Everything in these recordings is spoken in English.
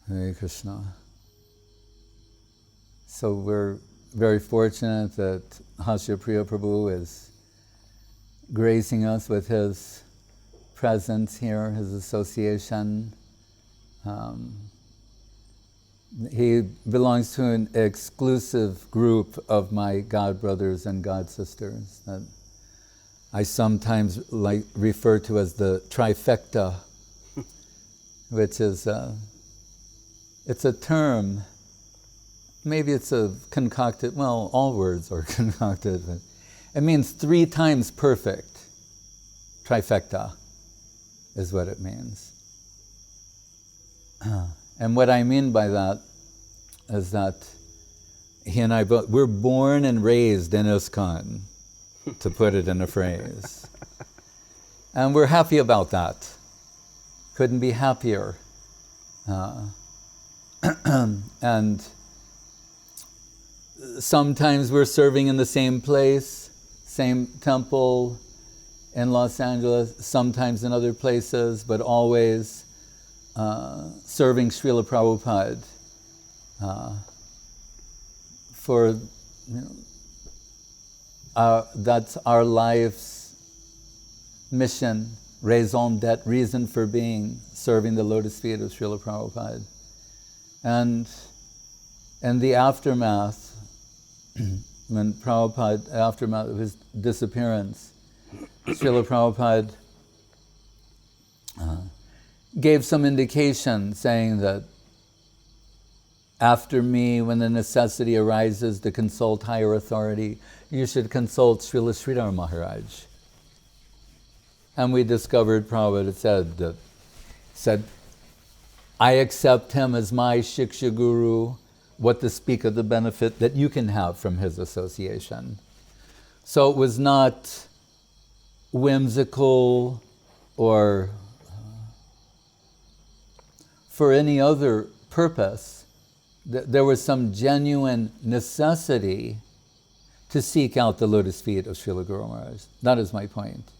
Hare Krishna. So we're very fortunate that Hasyapriya Prabhu is gracing us with his presence here, his association. He belongs to an exclusive group of my god brothers and god sisters that I sometimes refer to as the trifecta, which is it's a term. Maybe it's a concocted. Well, all words are concocted. But it means 3 times perfect. Trifecta is what it means. And what I mean by that is that he and I both, we're born and raised in ISKCON, to put it in a phrase. And we're happy about that. Couldn't be happier. And sometimes we're serving in the same place, same temple in Los Angeles, sometimes in other places, but always serving Srila Prabhupada for, that's our life's mission, raison d'etre, reason for being, serving the lotus feet of Srila Prabhupada. And in the aftermath, when Prabhupada, aftermath of his disappearance, Srila Prabhupada gave some indication saying that after me, when the necessity arises to consult higher authority, you should consult Srila Sridhar Maharaj. And we discovered Prabhupada said, I accept him as my Shiksha Guru, what to speak of the benefit that you can have from his association. So it was not whimsical or for any other purpose. There was some genuine necessity to seek out the lotus feet of Srila Guru Maharaj. That is my point.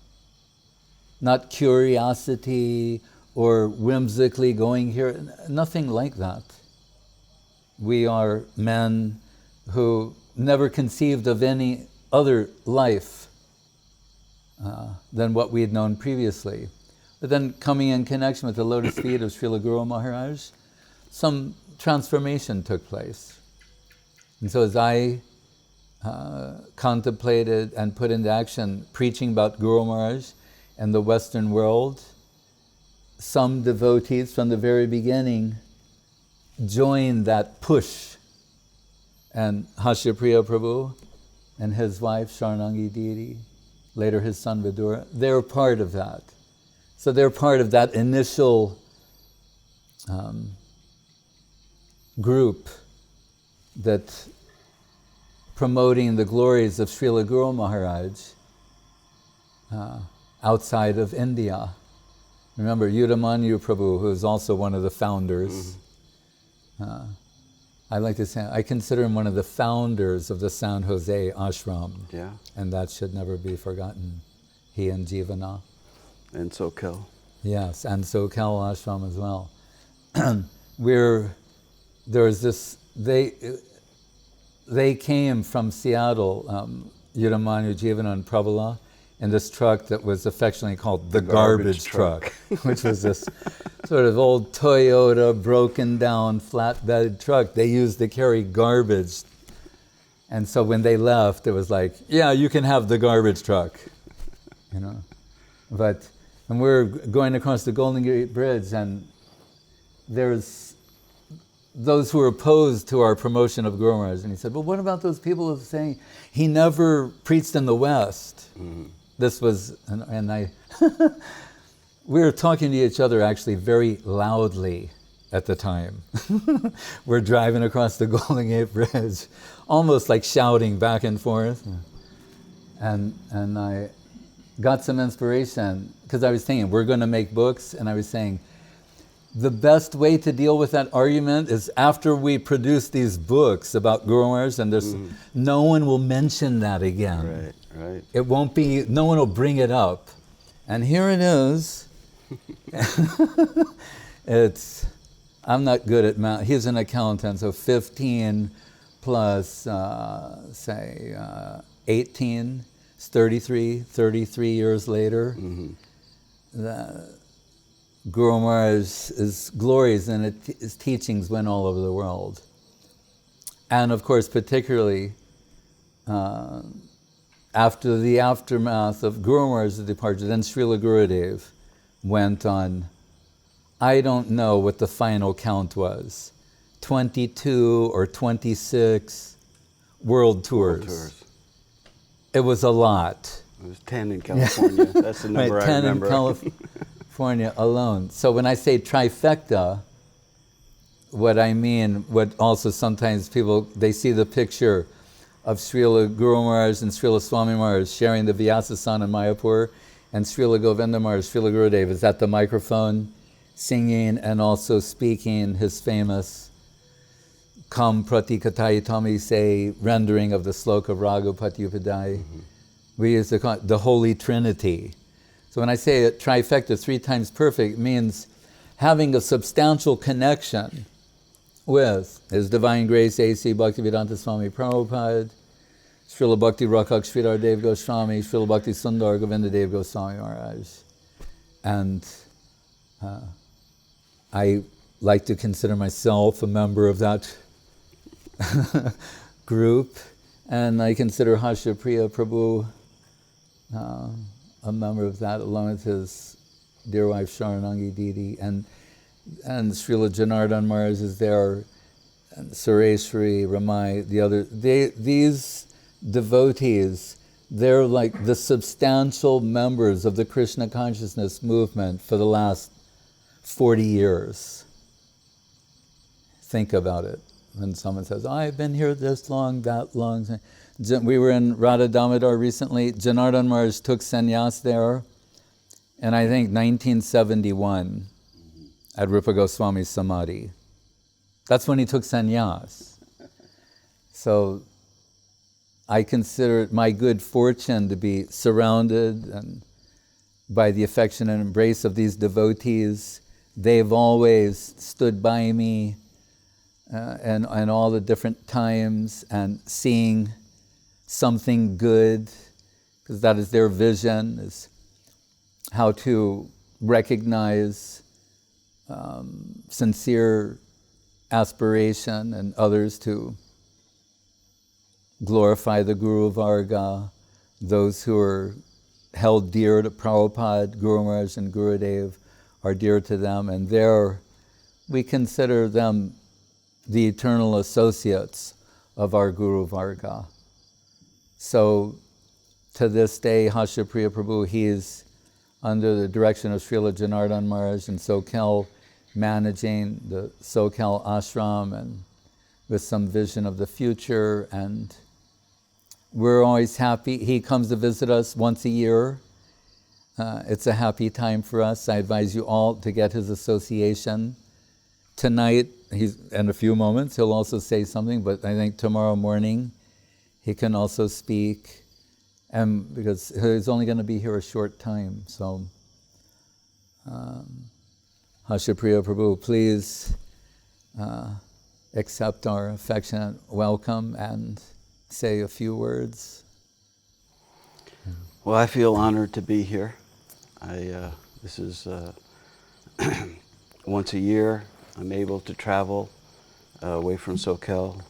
Not curiosity or whimsically going here, nothing like that. We are men who never conceived of any other life than what we had known previously. But then coming in connection with the lotus feet of Srila Guru Maharaj, some transformation took place. And so as I contemplated and put into action preaching about Guru Maharaj and the Western world, some devotees from the very beginning joined that push. And Hasyapriya Prabhu and his wife Sharanangi Deity, later his son Vidura, they're part of that. So they're part of that initial group that promoting the glories of Srila Guru Maharaj outside of India. Remember Yudamanyu Prabhu, who is also one of the founders. I like to say, I consider him one of the founders of the San Jose ashram. Yeah. And that should never be forgotten. He and Jivana. And SoCal. Yes, and SoCal ashram as well. There's this, they came from Seattle, Yudamanyu, Jivana, and Prabhala, in this truck that was affectionately called the garbage truck, which was this sort of old Toyota, broken down, flatbed truck they used to carry garbage. And so when they left, it was like, yeah, you can have the garbage truck, But, and we're going across the Golden Gate Bridge, and there's those who are opposed to our promotion of Guru Maharaj. And he said, well, what about those people who are saying he never preached in the West? Mm-hmm. This was, and I, we were talking to each other actually very loudly at the time. We're driving across the Golden Gate Bridge, almost like shouting back and forth. And I got some inspiration, because I was thinking, we're going to make books, and I was saying, the best way to deal with that argument is after we produce these books about Guru Maharaj, and there's no one will mention that again. Right. It won't be, no one will bring it up. And here it is. I'm not good at math. He's an accountant, so 15 plus, 18 is 33 years later. The Guru Maharaj's glories and his teachings went all over the world. And of course, particularly after the aftermath of Guru Maharaj's departure, then Srila Gurudeva went on, I don't know what the final count was, 22 or 26 world tours. It was a lot. It was 10 in California. That's the number right, I remember. 10 in California alone. So when I say trifecta, what I mean, what also sometimes people, they see the picture of Srila Guru Maharaj and Srila Swami Maharaj sharing the Vyasasana in Mayapur, and Srila Govinda Maharaj, Srila Gurudeva is at the microphone singing and also speaking his famous Kam Pratikatayi Tami say rendering of the sloka of Raghupati Upadai. We use the Holy Trinity. So when I say it, trifecta, 3 times perfect, means having a substantial connection with His Divine Grace A.C. Bhaktivedanta Swami Prabhupada, Srila Bhakti Rakshak Sridhar Dev Goswami, Srila Bhakti Sundar Govinda Dev Goswami Maharaj. And I like to consider myself a member of that group, and I consider Hasyapriya Prabhu a member of that, along with his dear wife Sharanangi Didi, and Srila Janardhan Maharaj is there, and Sureshwari, Ramai, the other. These devotees, they're like the substantial members of the Krishna consciousness movement for the last 40 years. Think about it. When someone says, I've been here this long, that long. We were in Radha Damodar recently. Janardhan Maharaj took sannyas there, and I think 1971 at Rupa Goswami's Samadhi. That's when he took sannyas. So I consider it my good fortune to be surrounded and by the affection and embrace of these devotees. They've always stood by me and all the different times, and seeing something good, because that is their vision, is how to recognize sincere aspiration and others to glorify the Guru Varga, those who are held dear to Prabhupada, Guru Maharaj and Gurudev are dear to them, and we consider them the eternal associates of our Guru Varga. So to this day, Hasyapriya Prabhu, he is under the direction of Srila Janardhan Maharaj in SoCal, managing the SoCal ashram and with some vision of the future, and we're always happy. He comes to visit us once a year. It's a happy time for us. I advise you all to get his association. Tonight, in a few moments, he'll also say something, but I think tomorrow morning he can also speak, and because he's only going to be here a short time. So, Hasyapriya Prabhu, please accept our affectionate welcome and say a few words. Well, I feel honored to be here. This is once a year I'm able to travel away from SoCal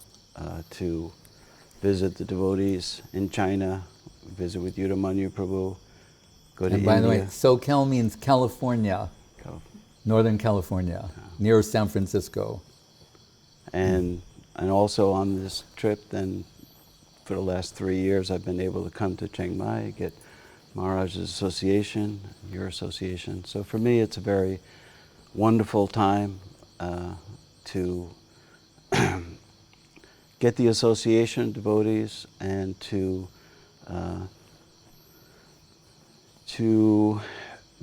to visit the devotees in China, visit with Yudamanyu Prabhu, go to India. And by the way, SoCal means California, Northern California, near San Francisco. And also on this trip, then for the last 3 years, I've been able to come to Chiang Mai, get Maharaj's association, your association. So for me, it's a very wonderful time to get the association of devotees and to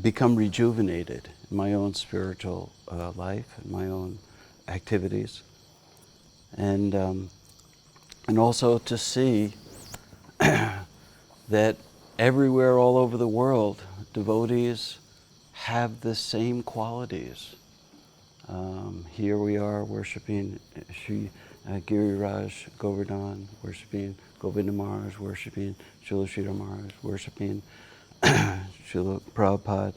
become rejuvenated in my own spiritual life and my own activities, and also to see that everywhere all over the world, devotees have the same qualities. Here we are worshiping Sri Giriraj Govardhan, worshiping Govinda Maharaj, worshiping Srila Maharaj, worshiping Srila Prabhupada,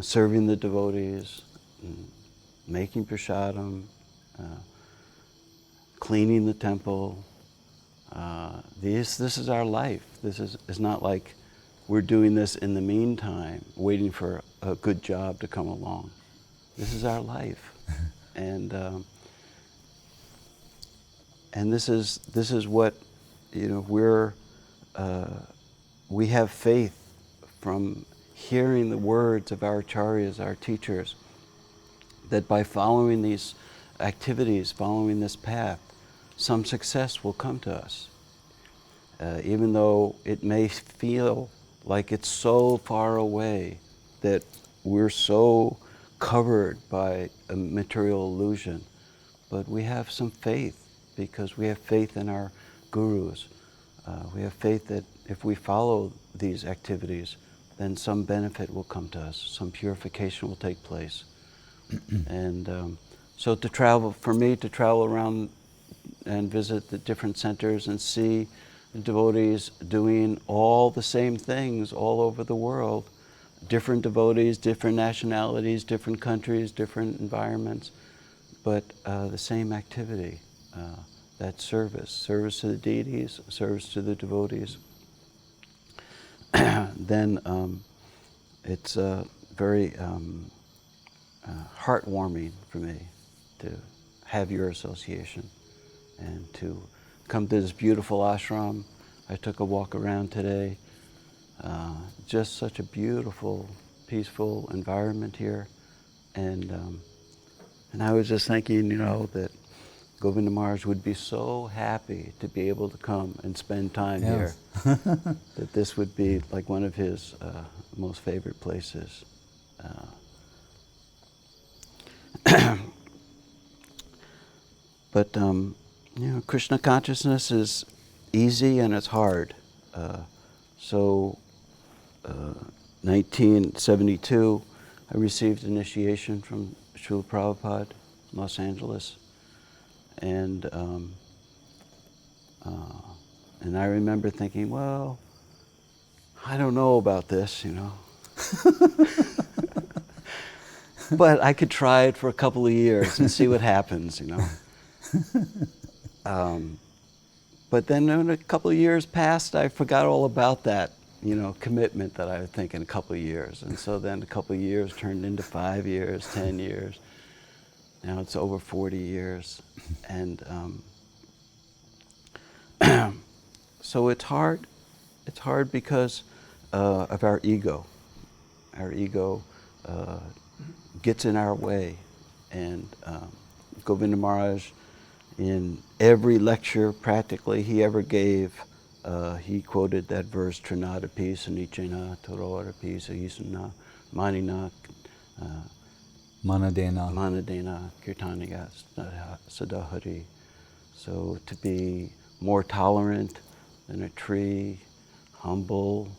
serving the devotees, making prasadam, cleaning the temple. This is our life. It's not like we're doing this in the meantime, waiting for a good job to come along. This is our life, and this is what, you know, we have faith from hearing the words of our acharyas, our teachers, that by following these activities, following this path, some success will come to us. Even though it may feel like it's so far away, that we're so covered by a material illusion, but we have some faith, because we have faith in our gurus. We have faith that if we follow these activities, then some benefit will come to us, some purification will take place. And so for me to travel around and visit the different centers and see the devotees doing all the same things all over the world, different devotees, different nationalities, different countries, different environments, but the same activity, that service to the deities, service to the devotees, then it's very heartwarming for me to have your association and to come to this beautiful ashram. I took a walk around today. Just such a beautiful, peaceful environment here, and I was just thinking, you know, that Govinda Maharaj would be so happy to be able to come and spend time Yes. here. That this would be like one of his most favorite places. But you know, Krishna consciousness is easy and it's hard. So 1972, I received initiation from Srila Prabhupada in Los Angeles. And I remember thinking, well, I don't know about this, you know. But I could try it for a couple of years and see what happens, you know. But then when a couple of years passed, I forgot all about that, you know, commitment that I would think in a couple of years. And so then a couple of years turned into 5 years, 10 years. Now it's over 40 years. And so it's hard. It's hard because of our ego. Our ego gets in our way. And Govinda Maharaj, in every lecture practically he ever gave, he quoted that verse, Trinadapi Sanichena Tororapi Sahisana Manina Manadena Kirtaniya Sadahari. So to be more tolerant than a tree, humble,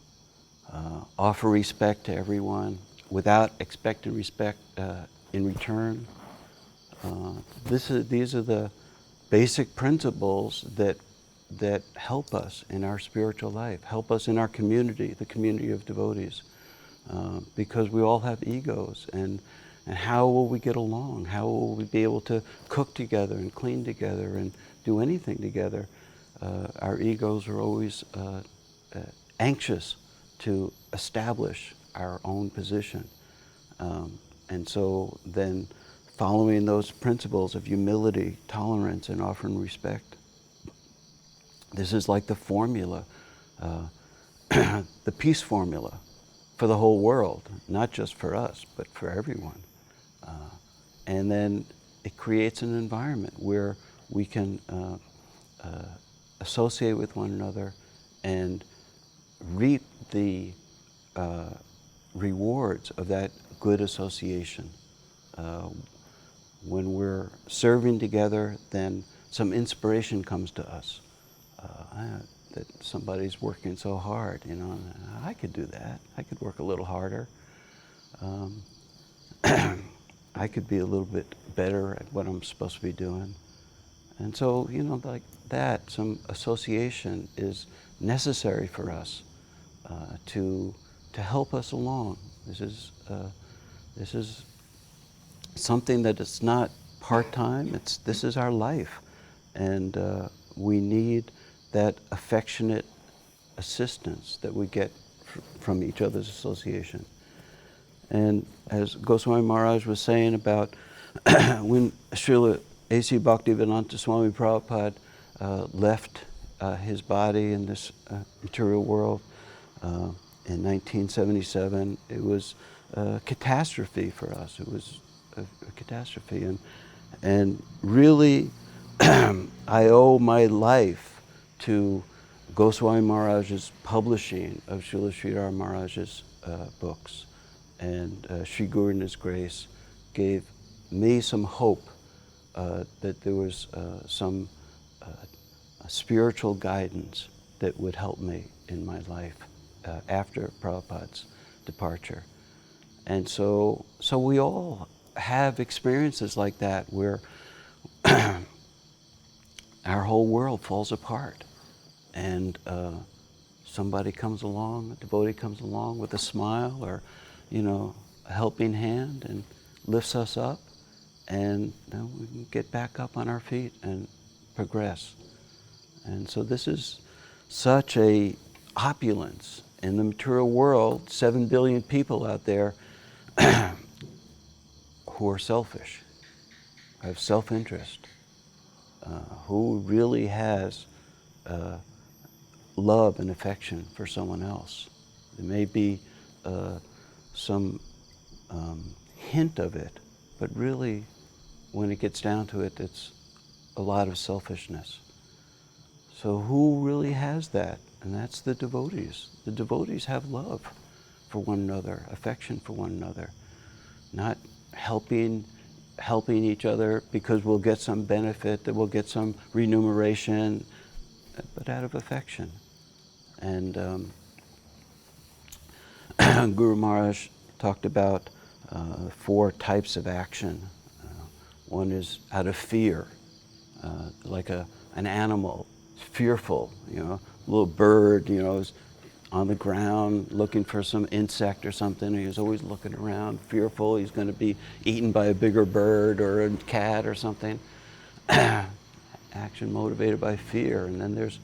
offer respect to everyone without expecting respect in return. These are the basic principles that help us in our spiritual life, help us in our community, the community of devotees, because we all have egos, and how will we get along? How will we be able to cook together and clean together and do anything together? Our egos are always anxious to establish our own position. And so then following those principles of humility, tolerance, and offering respect, this is like the formula, the peace formula for the whole world, not just for us, but for everyone. And then it creates an environment where we can associate with one another and reap the rewards of that good association. When we're serving together, then some inspiration comes to us. That somebody's working so hard, you know, I could do that. I could work a little harder. I could be a little bit better at what I'm supposed to be doing. And so, like that, some association is necessary for us to help us along. This is something that it's not part-time. This is our life, and we need that affectionate assistance that we get from each other's association. And as Goswami Maharaj was saying about when Srila A.C. Bhaktivedanta Swami Prabhupada left his body in this material world in 1977, it was a catastrophe for us. It was a catastrophe. And really, I owe my life to Goswami Maharaj's publishing of Srila Sridhar Maharaj's books. And Sri Guru in His grace gave me some hope that there was some spiritual guidance that would help me in my life after Prabhupada's departure. And so we all have experiences like that where our whole world falls apart, and somebody comes along, a devotee comes along with a smile or a helping hand and lifts us up, and we can get back up on our feet and progress. And so this is such a opulence in the material world. 7 billion people out there who are selfish, have self-interest, who really has love and affection for someone else. There may be some hint of it, but really, when it gets down to it, it's a lot of selfishness. So who really has that? And that's the devotees. The devotees have love for one another, affection for one another, not helping each other because we'll get some benefit, that we'll get some remuneration, but out of affection. And Guru Maharaj talked about 4 types of action. One is out of fear, like an animal, fearful, a little bird, is on the ground looking for some insect or something, and he's always looking around, fearful he's going to be eaten by a bigger bird or a cat or something. Action motivated by fear. And then there's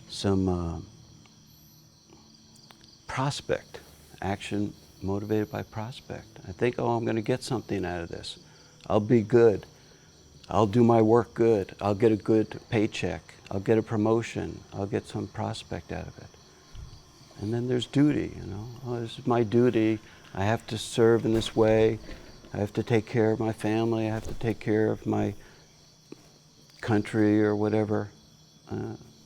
some prospect, action motivated by prospect. I think, I'm going to get something out of this. I'll be good. I'll do my work good. I'll get a good paycheck. I'll get a promotion. I'll get some prospect out of it. And then there's duty, this is my duty. I have to serve in this way. I have to take care of my family. I have to take care of my country or whatever,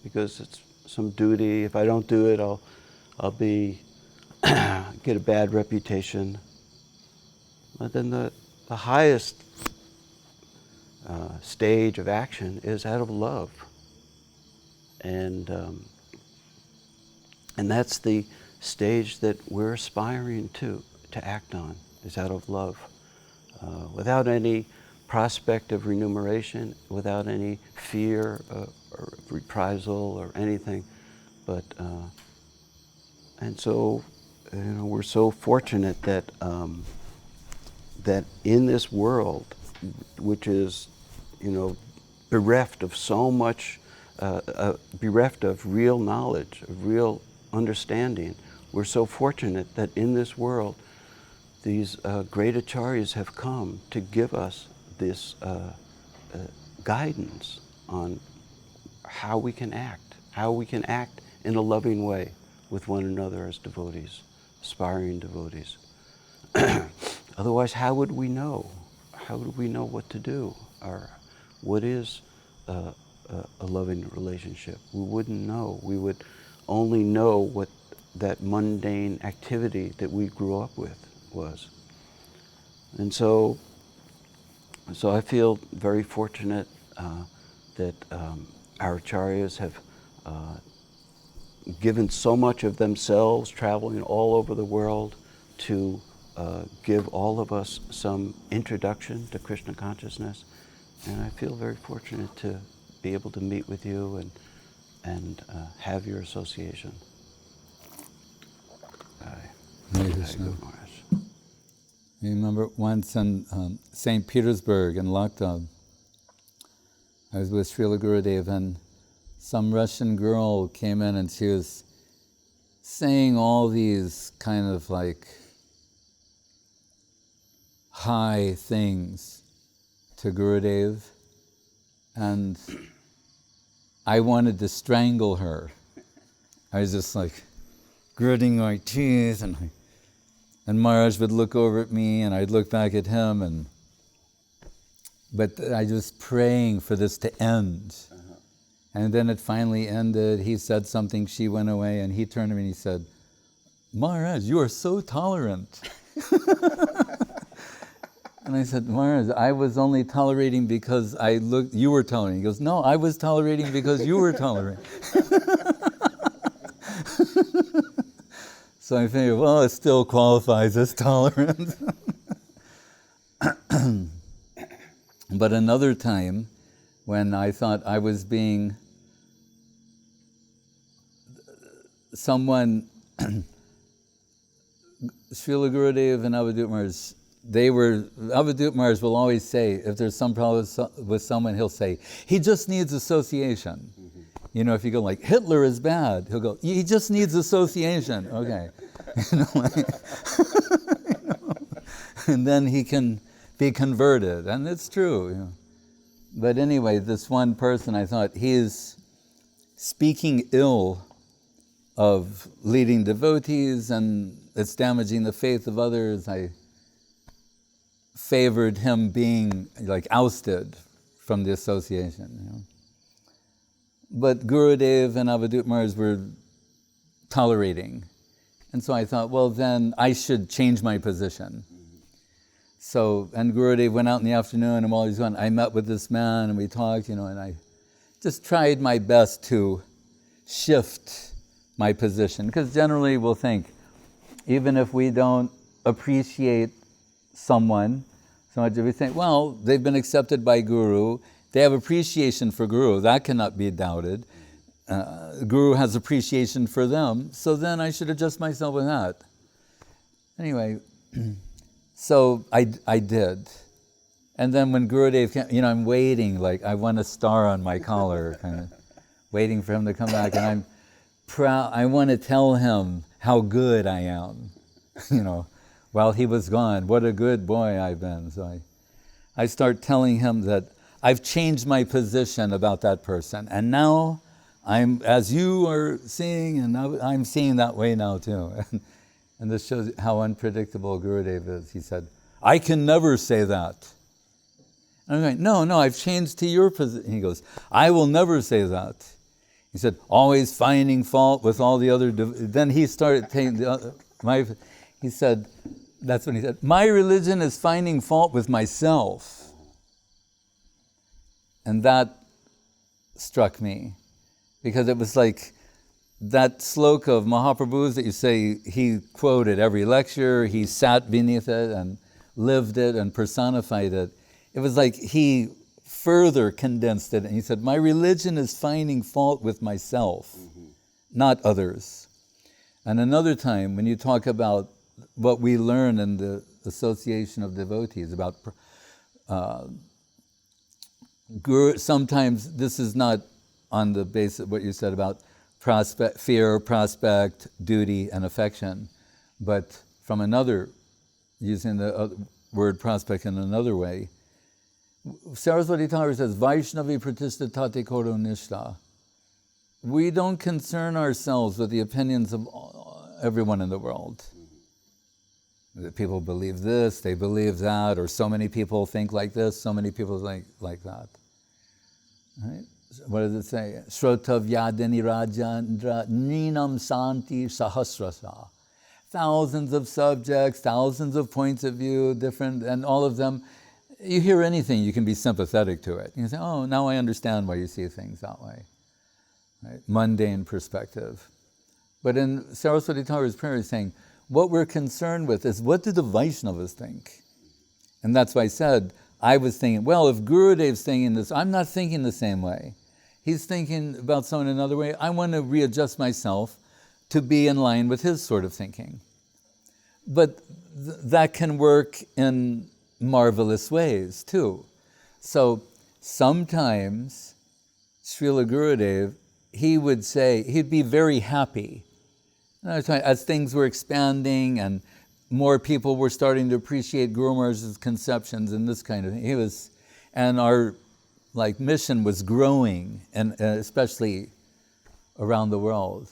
because it's some duty. If I don't do it, I'll be get a bad reputation. But then the highest stage of action is out of love, and that's the stage that we're aspiring to act on, is out of love, without any prospect of remuneration, without any fear or reprisal or anything, but and so we're so fortunate that that in this world, which is bereft of so much, bereft of real knowledge, of real understanding, we're so fortunate that in this world these great acharyas have come to give us this guidance on how we can act in a loving way with one another as devotees, aspiring devotees. Otherwise, how would we know? How would we know what to do? Or what is a loving relationship? We wouldn't know. We would only know what that mundane activity that we grew up with was. And so I feel very fortunate that our acharyas have given so much of themselves, traveling all over the world to give all of us some introduction to Krishna consciousness. And I feel very fortunate to be able to meet with you and have your association. Maharaj. I remember once in St. Petersburg in lockdown, I was with Srila Gurudeva, and some Russian girl came in and she was saying all these kind of like high things to Gurudev, and I wanted to strangle her. I was just like gritting my teeth, and Maharaj would look over at me and I'd look back at him, but I was praying for this to end. And then it finally ended. He said something, she went away, and he turned to me and he said, "Maharaj, you are so tolerant." And I said, "Maharaj, I was only tolerating because you were tolerating." He goes, "No, I was tolerating because you were tolerating." So I figured, well, it still qualifies as tolerance. But another time, when I thought I was being someone, Srila Gurudeva and Avadut Maharaj, Avadut Maharaj will always say, if there's some problem with someone, he'll say, he just needs association. Mm-hmm. You know, if you go like, Hitler is bad, he'll go, he just needs association. Okay. And then he can be converted, and it's true. You know. But anyway, this one person, I thought, he is speaking ill of leading devotees, and it's damaging the faith of others. I favored him being like ousted from the association. You know. But Gurudev and Avadut Maharaj were tolerating. And so I thought, well, then I should change my position. So, and Gurudev went out in the afternoon, and while he was gone, I met with this man and we talked, you know, and I just tried my best to shift my position. Because generally we'll think, even if we don't appreciate someone so much, we think, well, they've been accepted by Guru, they have appreciation for Guru, that cannot be doubted. Guru has appreciation for them, so then I should adjust myself with that. Anyway, so I did. And then when Gurudev came, you know, I'm waiting, like I want a star on my collar, kind of waiting for him to come back, and I'm proud, I want to tell him how good I am, you know, while he was gone, what a good boy I've been. So I start telling him that I've changed my position about that person, and now I'm, as you are seeing, and I'm seeing that way now too. And this shows how unpredictable Gurudev is. He said, I can never say that. And I'm going, no, I've changed to your position. He goes, I will never say that. He said, always finding fault with all the other, then he started taking the other, he said, that's when he said, my religion is finding fault with myself. And that struck me, because it was like that sloka of Mahaprabhu's that you say he quoted every lecture, he sat beneath it and lived it and personified it. It was like he further condensed it, and he said, my religion is finding fault with myself, not others. And another time, when you talk about what we learn in the association of devotees, about sometimes this is not on the basis of what you said about fear, prospect, duty, and affection, but from another, using the word prospect in another way. Saraswati Thakur says, Vaishnavi pratishthatate koro nishta. We don't concern ourselves with the opinions of everyone in the world. People believe this, they believe that, or so many people think like this, so many people think like that. Right? What does it say? Shrotavyadini Rajandra Ninam Santi Sahasrasa. Thousands of subjects, thousands of points of view, different, and all of them, you hear anything, you can be sympathetic to it. You can say, oh, now I understand why you see things that way. Right? Mundane perspective. But in Saraswati Thakur's prayer, he's saying, What we're concerned with is, what do the Vaishnavas think? And that's why I said, I was thinking, well, if Gurudev's thinking this, I'm not thinking the same way. He's thinking about someone another way. I want to readjust myself to be in line with his sort of thinking. But that can work in marvelous ways too. So sometimes Srila Gurudev, he would say, he'd be very happy. As things were expanding and more people were starting to appreciate Guru Maharaj's conceptions and this kind of thing. And our mission was growing, and especially around the world.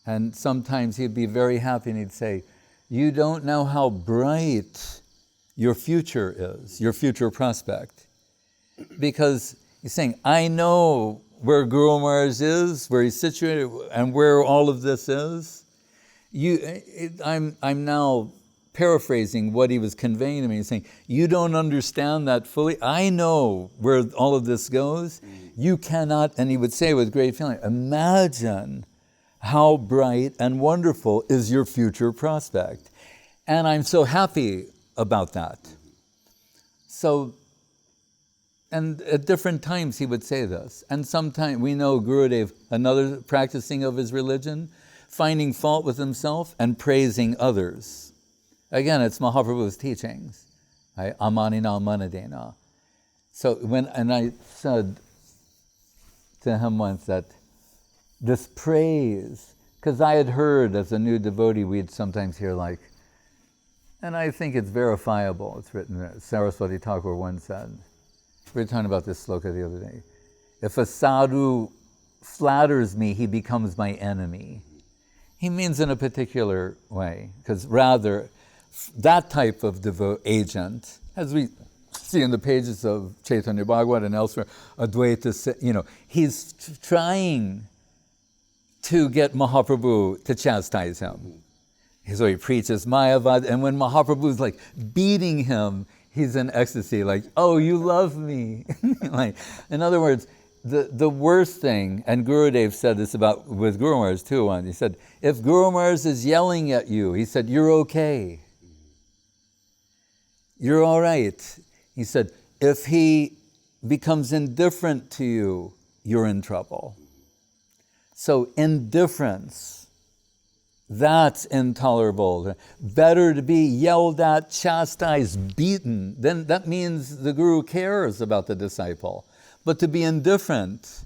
And sometimes he'd be very happy and he'd say, you don't know how bright your future is, your future prospect. Because he's saying, I know where Guru Maharaj is, where he's situated, and where all of this is. I'm now paraphrasing what he was conveying to me. He's saying, you don't understand that fully. I know where all of this goes. You cannot, and he would say with great feeling, imagine how bright and wonderful is your future prospect. And I'm so happy about that. So, and at different times he would say this. And sometimes we know Gurudev, another practicing of his religion, finding fault with himself and praising others. Again, it's Mahaprabhu's teachings. Amanina manadena. So and I said to him once that this praise, because I had heard as a new devotee, we'd sometimes hear and I think it's verifiable, it's written, Saraswati Thakur once said, we were talking about this sloka the other day, if a sadhu flatters me, he becomes my enemy. He means in a particular way, because rather, that type of agent, as we see in the pages of Chaitanya Bhagavat and elsewhere, Advaita, he's trying to get Mahaprabhu to chastise him. So he preaches Mayavad, and when Mahaprabhu's beating him, he's in ecstasy, oh, you love me. In other words, the worst thing, and Gurudev said this with Guru Maharaj too, he said, if Guru Maharaj is yelling at you, he said, you're okay. You're all right. He said, if he becomes indifferent to you, you're in trouble. So indifference, that's intolerable. Better to be yelled at, chastised, beaten. Then that means the Guru cares about the disciple. But to be indifferent,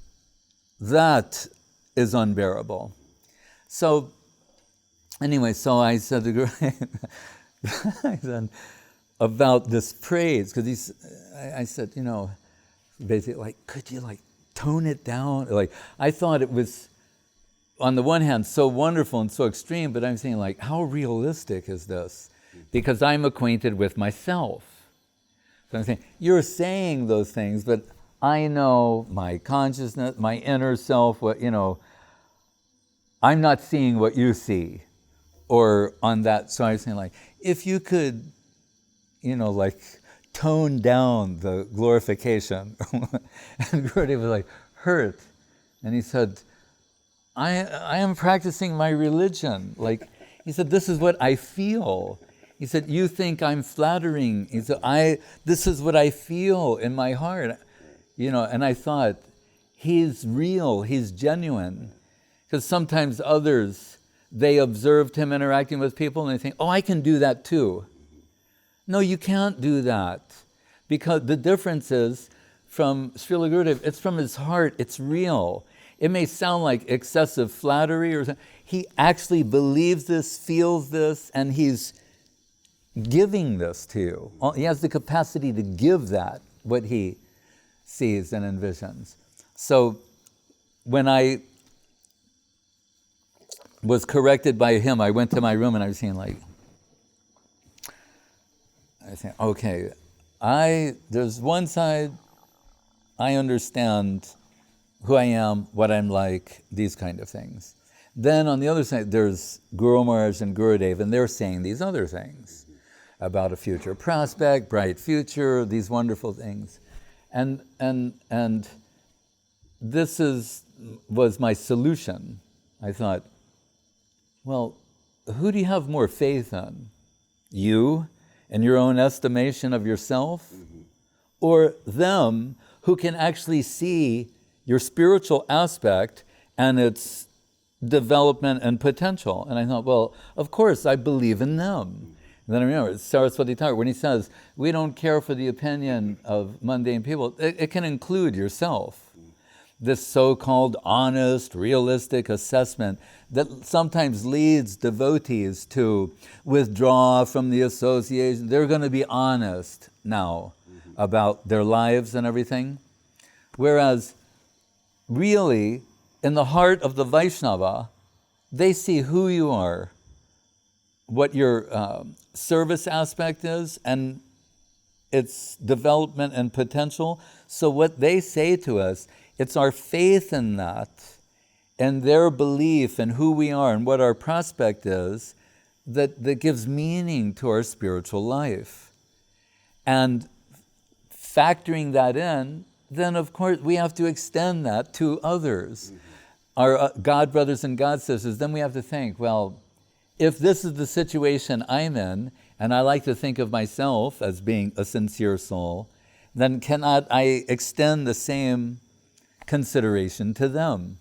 that is unbearable. So anyway, so I said to Guru, I said, about this praise, because I said, basically, could you tone it down? I thought it was, on the one hand, so wonderful and so extreme, but I'm saying, how realistic is this? Because I'm acquainted with myself. So I'm saying, you're saying those things, but I know my consciousness, my inner self, I'm not seeing what you see. Or on that, so I was saying, if you could, tone down the glorification. And Gurudev was hurt. And he said, I am practicing my religion. He said, this is what I feel. He said, you think I'm flattering. He said, this is what I feel in my heart. And I thought, he's real, he's genuine. Because sometimes others, they observed him interacting with people and they think, oh, I can do that too. No, you can't do that. Because the difference is, from Srila Gurudev, it's from his heart, it's real. It may sound like excessive flattery or something. He actually believes this, feels this, and he's giving this to you. He has the capacity to give that, what he sees and envisions. So when I was corrected by him, I went to my room and I was saying okay, there's one side, I understand who I am, what I'm like, these kind of things. Then on the other side, there's Guru Maharaj and Gurudev, and they're saying these other things about a future prospect, bright future, these wonderful things. And this was my solution. I thought, well, who do you have more faith in? You and your own estimation of yourself? Or them who can actually see your spiritual aspect and its development and potential? And I thought, well, of course, I believe in them. And then I remember Saraswati Thakur, when he says, we don't care for the opinion of mundane people, it can include yourself. This so-called honest, realistic assessment that sometimes leads devotees to withdraw from the association. They're going to be honest now about their lives and everything. Whereas really, in the heart of the Vaishnava, they see who you are, what your service aspect is, and its development and potential. So what they say to us, it's our faith in that and their belief in who we are and what our prospect is that gives meaning to our spiritual life. And factoring that in, then of course we have to extend that to others. Our God brothers and God sisters, then we have to think, well, if this is the situation I'm in, and I like to think of myself as being a sincere soul, then cannot I extend the same consideration to them?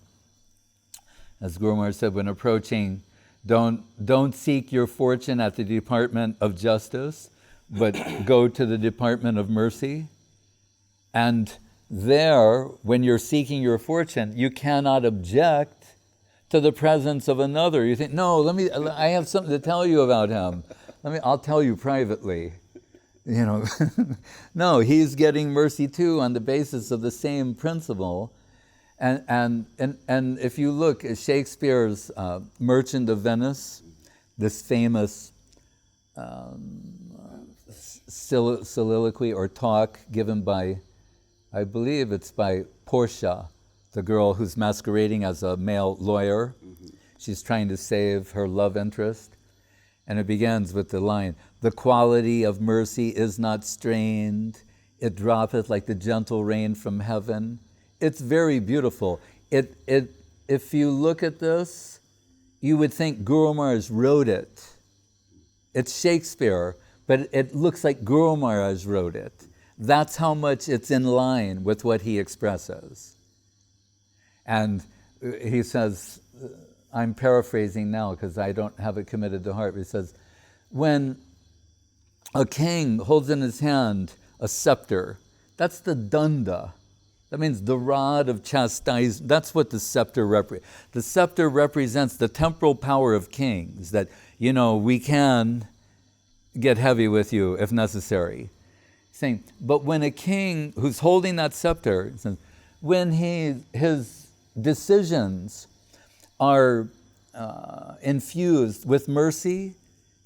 As Guru Maharaj said, when approaching, don't seek your fortune at the Department of Justice, but go to the Department of Mercy. And there, when you're seeking your fortune, you cannot object to the presence of another. You think, no, I have something to tell you about him. I'll tell you privately. You know, no, he's getting mercy too on the basis of the same principle. And if you look at Shakespeare's Merchant of Venice, this famous soliloquy or talk given by, I believe it's by Portia, the girl who's masquerading as a male lawyer. She's trying to save her love interest. And it begins with the line, "The quality of mercy is not strained. It droppeth like the gentle rain from heaven." It's very beautiful. If you look at this, you would think Guru Maharaj wrote it. It's Shakespeare, but it looks like Guru Maharaj wrote it. That's how much it's in line with what he expresses. And he says, I'm paraphrasing now because I don't have it committed to heart, but he says, when a king holds in his hand a scepter, that's the danda. That means the rod of chastisement. That's what the scepter represents. The scepter represents the temporal power of kings, that, you know, we can get heavy with you if necessary. Saying, but when a king who's holding that scepter, when his decisions are infused with mercy,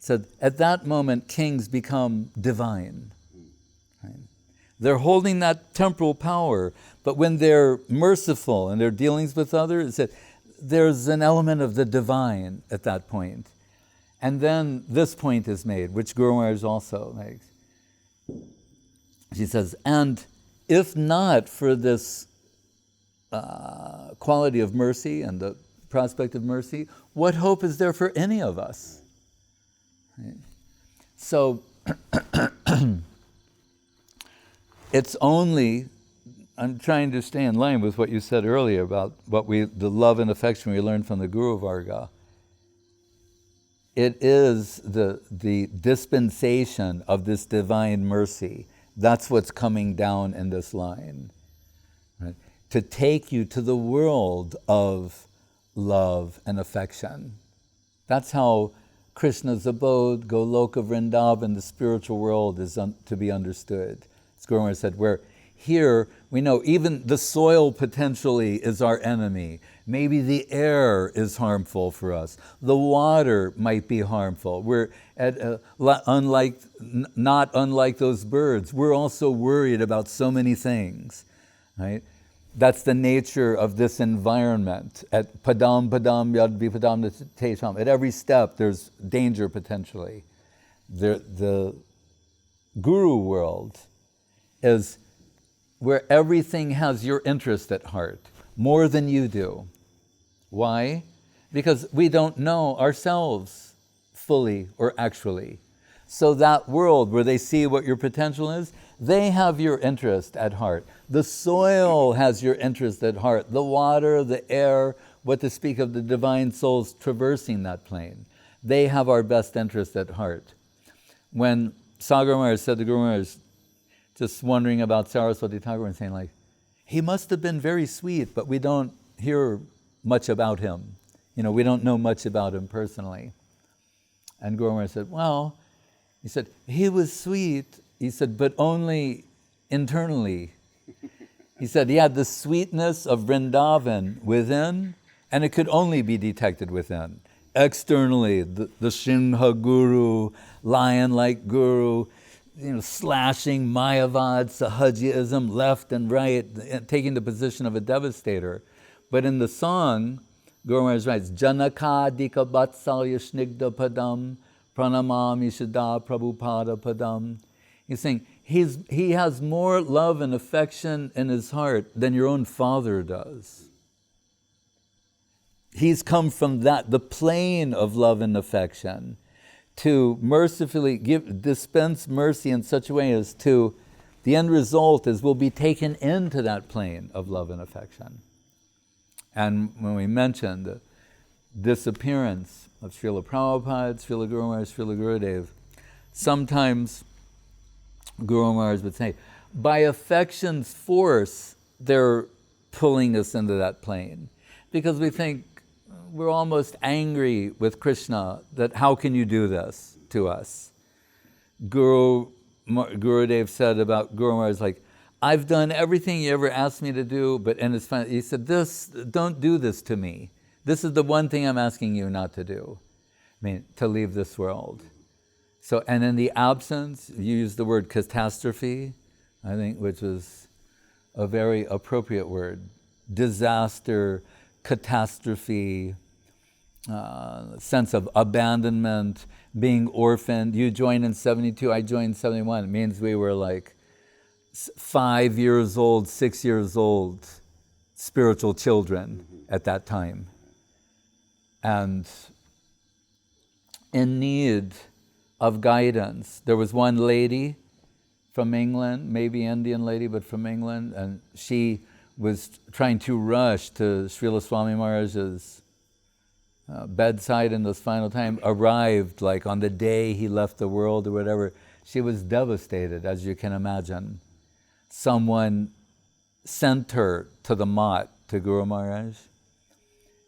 so at that moment kings become divine. Right? They're holding that temporal power, but when they're merciful in their dealings with others, there's an element of the divine at that point. And then this point is made, which Guru Maharaj also makes. She says, and if not for this quality of mercy and the prospect of mercy, what hope is there for any of us? Right? So, it's only, I'm trying to stay in line with what you said earlier about the love and affection we learned from the Guru Varga. It is the dispensation of this divine mercy. That's what's coming down in this line. Right? To take you to the world of love and affection. That's how Krishna's abode, Goloka Vrindavan, the spiritual world is to be understood. As Guru Maharaj said, where here we know even the soil potentially is our enemy. Maybe the air is harmful for us. The water might be harmful. We're not unlike those birds. We're also worried about so many things, right? That's the nature of this environment. At padam yad vipadam tesham. At every step, there's danger potentially. The guru world is where everything has your interest at heart, more than you do. Why? Because we don't know ourselves fully or actually. So that world where they see what your potential is, they have your interest at heart. The soil has your interest at heart. The water, the air, what to speak of the divine souls traversing that plane. They have our best interest at heart. When Sagar Maharaj said to Guru Maharaj, just wondering about Saraswati Thakur and saying like, he must have been very sweet, but we don't hear much about him. We don't know much about him personally. And Guru Maharaj said, well, he said, he was sweet, he said, but only internally. He said he had the sweetness of Vrindavan within, and it could only be detected within. Externally, the Shinha Guru, lion-like Guru, slashing Mayavad, Sahajism, left and right, taking the position of a devastator. But in the song, Guru Maharaj writes, Janaka Dika Vatsalya Snigdha Padam, Pranamami Siddha Prabhupada Padam. He's saying he has more love and affection in his heart than your own father does. He's come from the plane of love and affection to mercifully dispense mercy in such a way as to, the end result is we'll be taken into that plane of love and affection. And when we mentioned the disappearance of Srila Prabhupada, Srila Guru Maharaj, Srila Gurudeva, sometimes Guru Maharaj would say, by affection's force, they're pulling us into that plane. Because we think, we're almost angry with Krishna that how can you do this to us? Gurudeva said about Guru Maharaj, like, I've done everything you ever asked me to do, but and it's fine. He said, don't do this to me. This is the one thing I'm asking you not to do. To leave this world. So, and in the absence, you use the word catastrophe, I think, which is a very appropriate word. Disaster, catastrophe, sense of abandonment, being orphaned. You joined in 72, I joined in 71. It means we were like 5 years old, 6 years old, spiritual children at that time. And in need of guidance. There was one lady from England, maybe Indian lady, but from England, and she was trying to rush to Srila Swami Maharaj's bedside in this final time, arrived like on the day he left the world or whatever. She was devastated, as you can imagine. Someone sent her to the mat, to Guru Maharaj.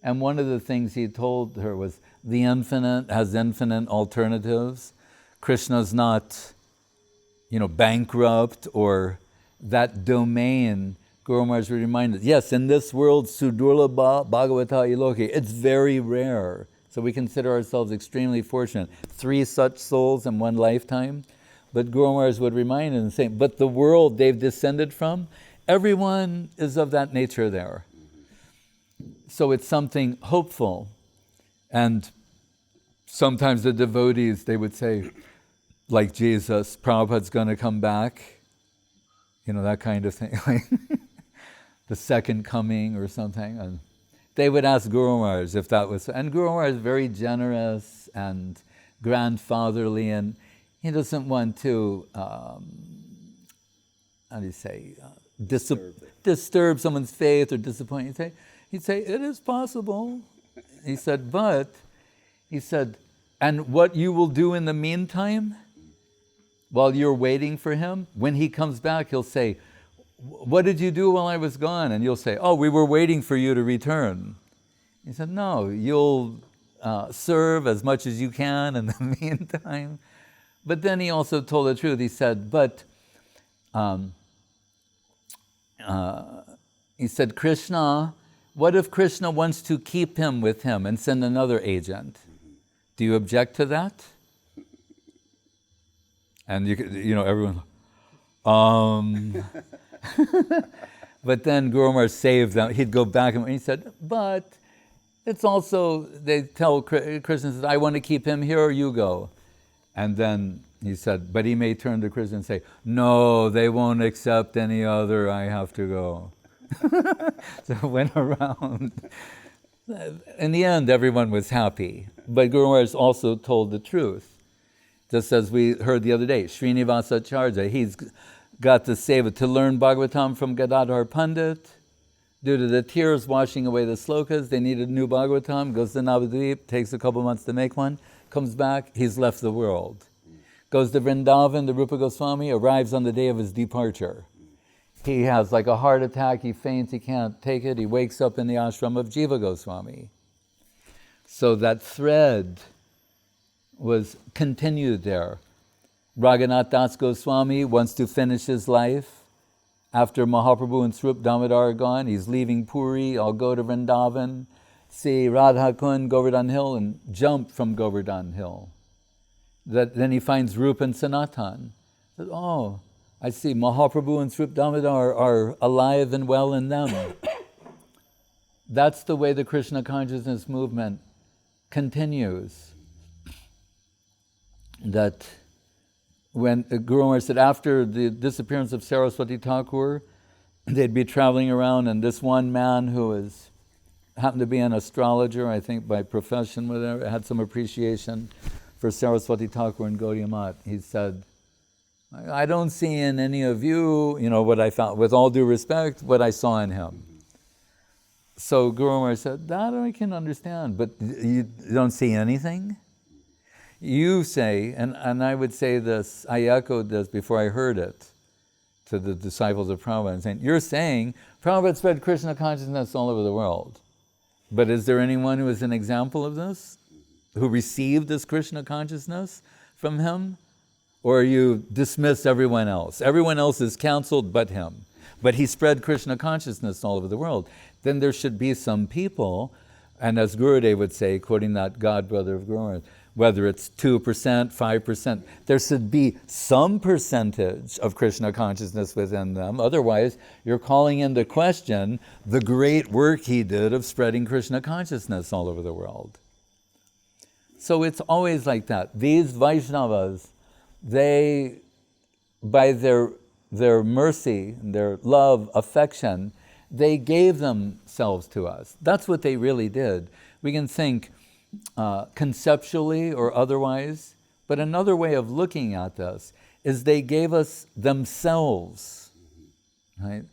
And one of the things he told her was, the infinite has infinite alternatives. Krishna's not, bankrupt, or that domain. Guru Maharaj reminded, yes, in this world, Sudurlabha Bhagavata Iloki, it's very rare. So we consider ourselves extremely fortunate. 3 such souls in one lifetime. But Guru Maharaj would remind him and say, but the world they've descended from, everyone is of that nature there. So it's something hopeful. And sometimes the devotees, they would say, like Jesus, Prabhupada's going to come back, that kind of thing, like the second coming or something. And they would ask Guru Maharaj if that was, and Guru Maharaj is very generous and grandfatherly, and he doesn't want to, disturb someone's faith or disappoint. He'd say, it is possible. He said, and what you will do in the meantime, while you're waiting for him, when he comes back, he'll say, what did you do while I was gone? And you'll say, oh, we were waiting for you to return. He said, no, you'll serve as much as you can in the meantime. But then he also told the truth. He said, Krishna, what if Krishna wants to keep him with him and send another agent? Do you object to that? And everyone, but then Guru Maharaj saved them. He'd go back and he said, but it's also, they tell Krishna, says, I want to keep him here or you go. And then he said, but he may turn to Krishna and say, no, they won't accept any other, I have to go. So it went around. In the end, everyone was happy. But Guru Maharaj also told the truth. Just as we heard the other day, Srinivasa Charja, he's got the seva to learn Bhagavatam from Gadadhar Pandit. Due to the tears washing away the slokas, they needed new Bhagavatam, goes to Navadvip, takes a couple months to make one, comes back, he's left the world. Goes to Vrindavan, the Rupa Goswami, arrives on the day of his departure. He has like a heart attack, he faints, he can't take it, he wakes up in the ashram of Jiva Goswami. So that thread was continued there. Raghunath Das Goswami wants to finish his life. After Mahaprabhu and Srip Damodar are gone, he's leaving Puri, I'll go to Vrindavan, see Radha Kund, Govardhan Hill, and jump from Govardhan Hill. Then he finds Rupa and Sanatan. He says, oh, I see Mahaprabhu and Srip Damodar are alive and well in them. That's the way the Krishna consciousness movement continues. That when Guru Maharaj said after the disappearance of Saraswati Thakur, they'd be traveling around, and this one man who happened to be an astrologer, I think by profession, whatever, had some appreciation for Saraswati Thakur and Gaudiya Math. He said, I don't see in any of you, what I found, with all due respect, what I saw in him. So Guru Maharaj said, that I can understand, but you don't see anything? You say, and I would say this, I echoed this before I heard it to the disciples of Prabhupada, saying, you're saying Prabhupada spread Krishna consciousness all over the world. But is there anyone who is an example of this? Who received this Krishna consciousness from him? Or you dismiss everyone else? Everyone else is canceled but him. But he spread Krishna consciousness all over the world. Then there should be some people, and as Gurudeva would say, quoting that God brother of Guru Maharaj, whether it's 2%, 5%, there should be some percentage of Krishna consciousness within them. Otherwise, you're calling into question the great work he did of spreading Krishna consciousness all over the world. So it's always like that. These Vaishnavas, they, by their mercy, their love, affection, they gave themselves to us. That's what they really did. We can think conceptually or otherwise, but another way of looking at this is they gave us themselves, right?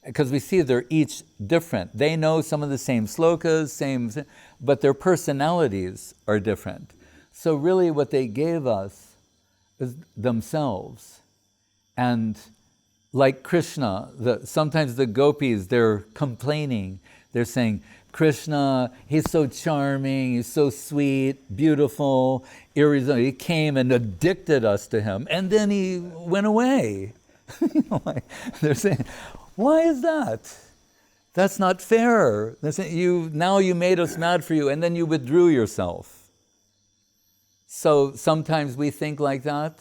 Because we see they're each different. They know some of the same slokas, but their personalities are different. So really what they gave us is themselves. And like Krishna, sometimes the gopis, they're complaining. They're saying, Krishna, he's so charming, he's so sweet, beautiful, irresistible. He came and addicted us to him, and then he went away. They're saying, why is that? That's not fair. They're saying, now you made us mad for you, and then you withdrew yourself. So sometimes we think like that.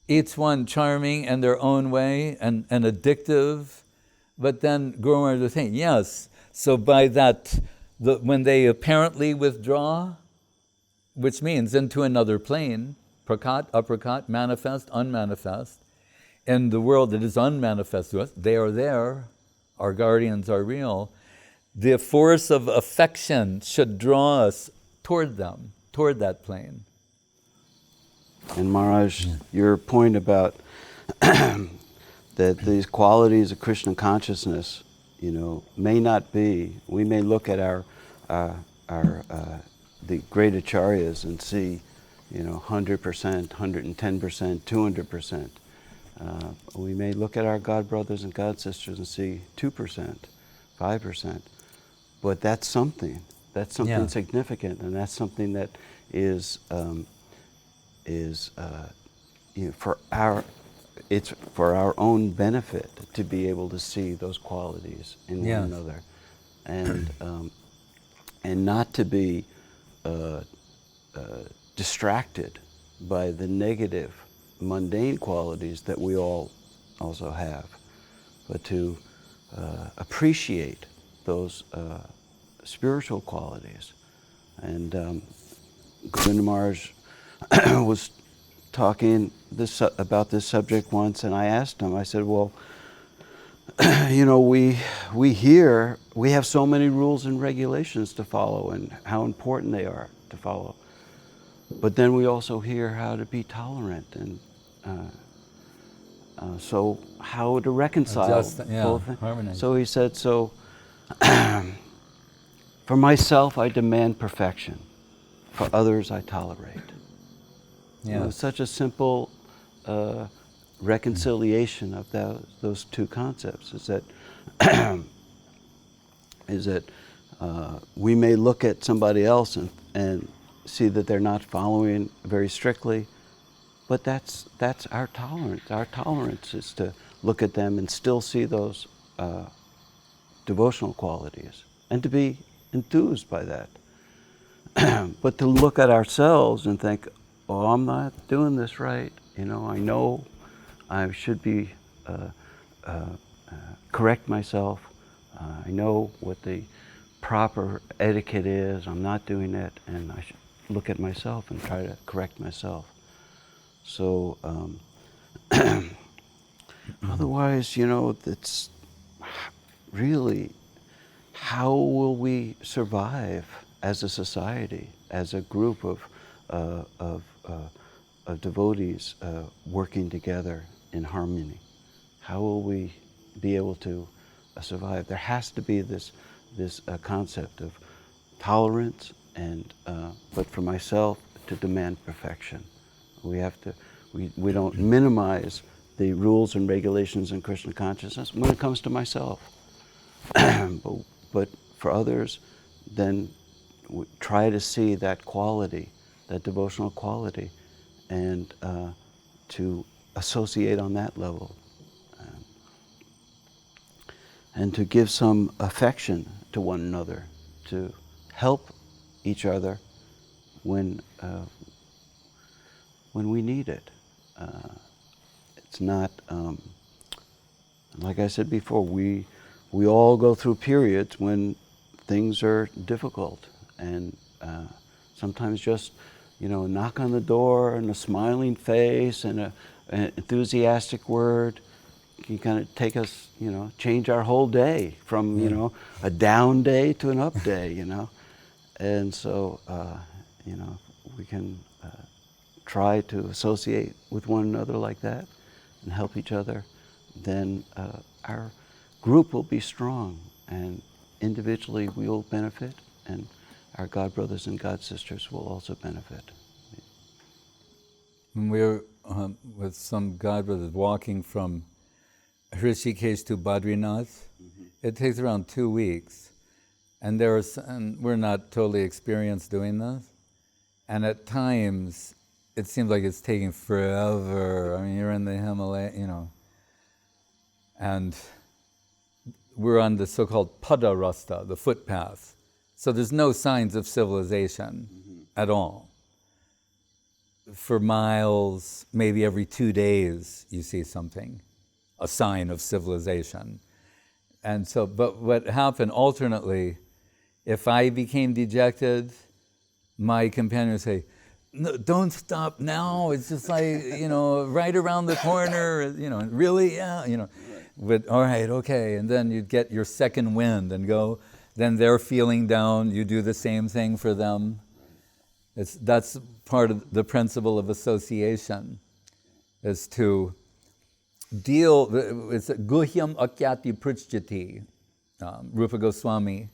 Each one charming in their own way and addictive. But then Guru Maharaj was saying, yes, so by that, when they apparently withdraw, which means into another plane, prakat, aprakat, manifest, unmanifest, in the world that is unmanifest to us, they are there, our guardians are real, the force of affection should draw us toward them, toward that plane. And Maharaj, your point about that these qualities of Krishna consciousness, may not be. We may look at our the great acharyas and see, 100%, 110%, 200%. We may look at our God brothers and God sisters and see 2%, 5%. But that's something. That's something significant, and that's something that is it's for our own benefit to be able to see those qualities in one another, and not to be distracted by the negative, mundane qualities that we all also have, but to appreciate those spiritual qualities. And Govinda Maharaj was talking about this subject once, and I asked him, I said, well, we hear, we have so many rules and regulations to follow and how important they are to follow. But then we also hear how to be tolerant and so how to reconcile both. Harmony. So he said, so for myself I demand perfection, for others I tolerate. Such a simple reconciliation of those two concepts is that we may look at somebody else and see that they're not following very strictly, but that's our tolerance. Our tolerance is to look at them and still see those devotional qualities and to be enthused by that. But to look at ourselves and think, oh, I'm not doing this right. I know I should be correct myself. I know what the proper etiquette is. I'm not doing it, and I should look at myself and try to correct myself. So otherwise, it's really, how will we survive as a society, as a group of devotees working together in harmony? How will we be able to survive? There has to be this concept of tolerance, and but for myself to demand perfection. We don't minimize the rules and regulations in Krishna consciousness when it comes to myself. but for others, then we try to see that quality, that devotional quality, and to associate on that level, and to give some affection to one another, to help each other when we need it. It's not, like I said before, we all go through periods when things are difficult, and sometimes just knock on the door and a smiling face and an enthusiastic word can kind of take us, change our whole day from a down day to an up day, and so we can try to associate with one another like that and help each other. Then our group will be strong, and individually we will benefit, and our God brothers and God sisters will also benefit. When we were with some God brothers walking from Hrishikesh to Badrinath, it takes around 2 weeks, and we're not totally experienced doing this, and at times it seems like it's taking forever. I mean, you're in the Himalaya, and we're on the so-called Pada Rasta, the footpath. So there's no signs of civilization at all. For miles, maybe every 2 days, you see something, a sign of civilization. And so, but what happened alternately, if I became dejected, my companion would say, no, don't stop now, it's just like, right around the corner, really, yeah, But all right, okay, and then you'd get your second wind and go, then they're feeling down, you do the same thing for them. That's part of the principle of association, is to deal, it's guhyam akyati pruchjati, Rupa Goswami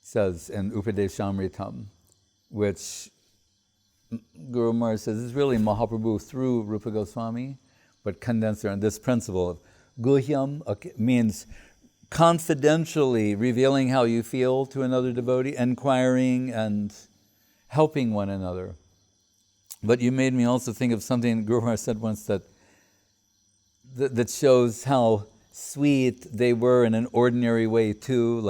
says in Upadeshamritam, which Guru Maharaj says is really Mahaprabhu through Rupa Goswami, but condensed on this principle of guhyam means confidentially revealing how you feel to another devotee, inquiring and helping one another. But you made me also think of something Guru Maharaj said once that shows how sweet they were in an ordinary way too,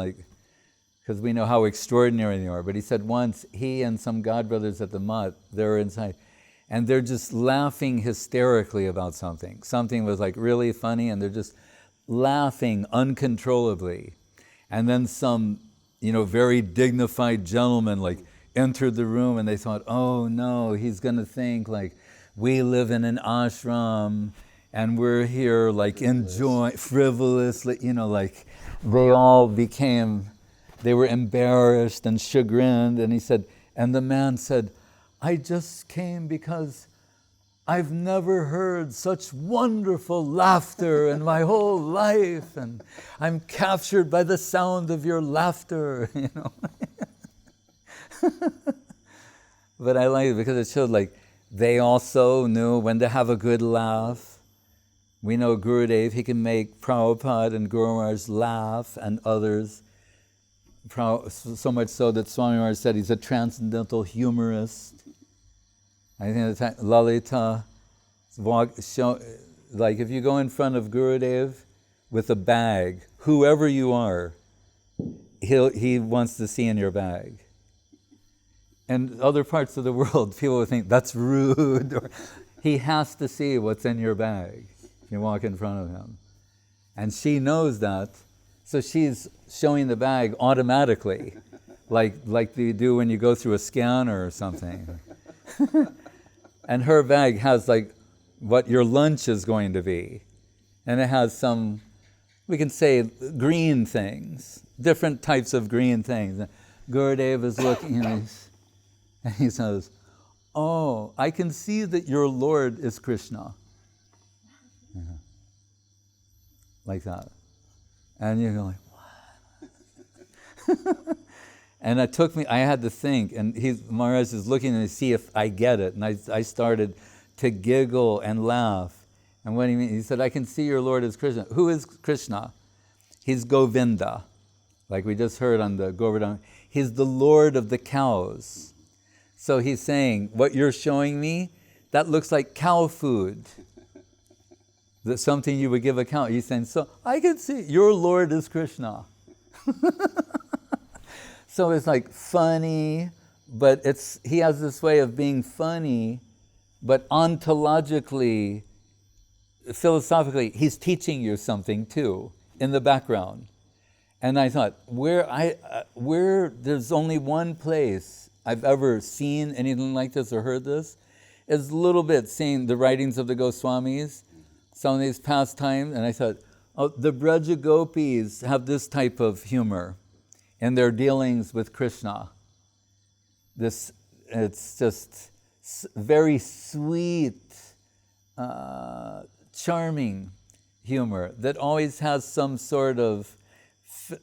because we know how extraordinary they are. But he said once, he and some God brothers at the Mutt, they're inside, and they're just laughing hysterically about something. Something was really funny, and they're just laughing uncontrollably. And then some, very dignified gentleman entered the room, and they thought, oh no, he's going to think we live in an ashram, And we're here like enjoying, frivolously, like they all they were embarrassed and chagrined. And he said, and the man said, I just came because I've never heard such wonderful laughter in my whole life, and I'm captured by the sound of your laughter, But I like it because it showed like they also knew when to have a good laugh. We know Gurudeva, he can make Prabhupada and Guru Maharaj laugh and others. So much so that Swami Maharaj said he's a transcendental humorist. I think at the time, Lalita, like if you go in front of Gurudeva with a bag, whoever you are, he wants to see in your bag. And other parts of the world, people would think that's rude. Or he has to see what's in your bag if you walk in front of him. And she knows that, so she's showing the bag automatically, like you do when you go through a scanner or something. And her bag has like what your lunch is going to be. And it has some, we can say, green things, different types of green things. Gurudeva is looking, and he says, oh, I can see that your Lord is Krishna. Like that. And you're like, what? And it took me, I had to think, and Maharaj is looking to see if I get it. And I started to giggle and laugh. And what do you mean? He said, I can see your Lord is Krishna. Who is Krishna? He's Govinda, like we just heard on the Govardhan. He's the Lord of the cows. So he's saying, what you're showing me, that looks like cow food. That's something you would give a cow. He's saying, so I can see your Lord is Krishna. So it's like funny, but he has this way of being funny, but ontologically, philosophically, he's teaching you something too in the background. And I thought, where there's only one place I've ever seen anything like this or heard this, is a little bit seeing the writings of the Goswamis, some of these pastimes, and I thought, oh, the Braja Gopis have this type of humor in their dealings with Krishna. It's just very sweet, charming humor that always has some sort of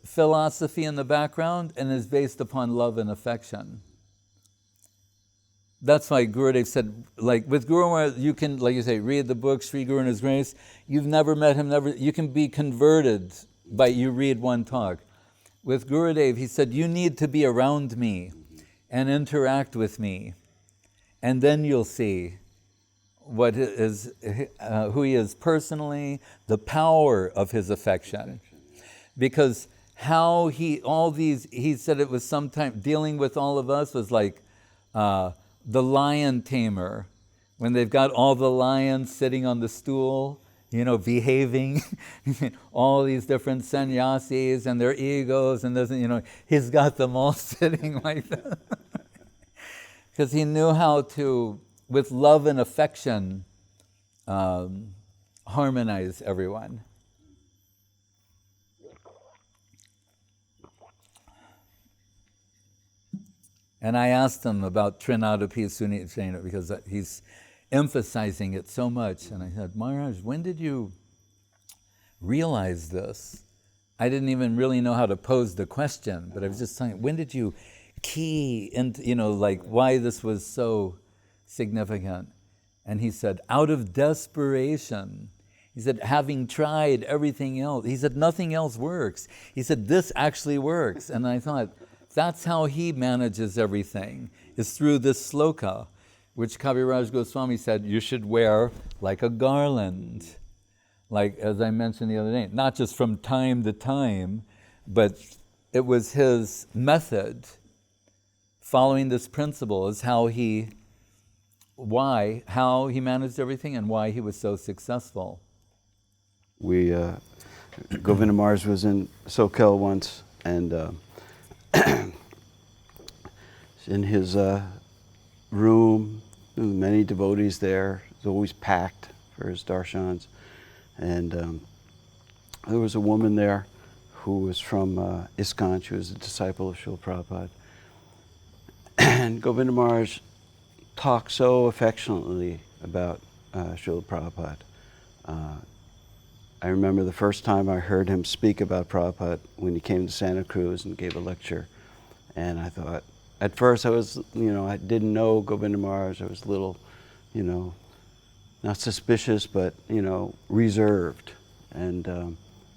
philosophy in the background and is based upon love and affection. That's why Gurudev said, like with Guru Maharaj, you can, like you say, read the book, Sri Guru and His Grace. You've never met him, you can be converted by you read one talk. With Gurudev, he said, you need to be around me and interact with me, and then you'll see what is, who he is personally, the power of his affection. Because how he said it was sometimes, dealing with all of us was like the lion tamer, when they've got all the lions sitting on the stool, behaving, all these different sannyasis and their egos, and he's got them all sitting like that. Because he knew how to, with love and affection, harmonize everyone. And I asked him about Trinadapi Sunitjena because he's emphasizing it so much. And I said, Maharaj, when did you realize this? I didn't even really know how to pose the question, but I was just saying, when did you key into, like why this was so significant? And he said, out of desperation. He said, having tried everything else. He said, nothing else works. He said, this actually works. And I thought, that's how he manages everything, is through this sloka, which Kaviraj Goswami said you should wear like a garland. Like, as I mentioned the other day, not just from time to time, but it was his method. Following this principle is how he managed everything and why he was so successful. Govinda Maharaj was in Sokel once, and in his room, there were many devotees there. It was always packed for his darshans. And there was a woman there who was from ISKCON. She was a disciple of Srila Prabhupada. And Govinda Maharaj talked so affectionately about Srila Prabhupada. I remember the first time I heard him speak about Prabhupada when he came to Santa Cruz and gave a lecture. And I thought, at first I was, I didn't know Govinda Maharaj. I was a little, not suspicious, but, reserved. And,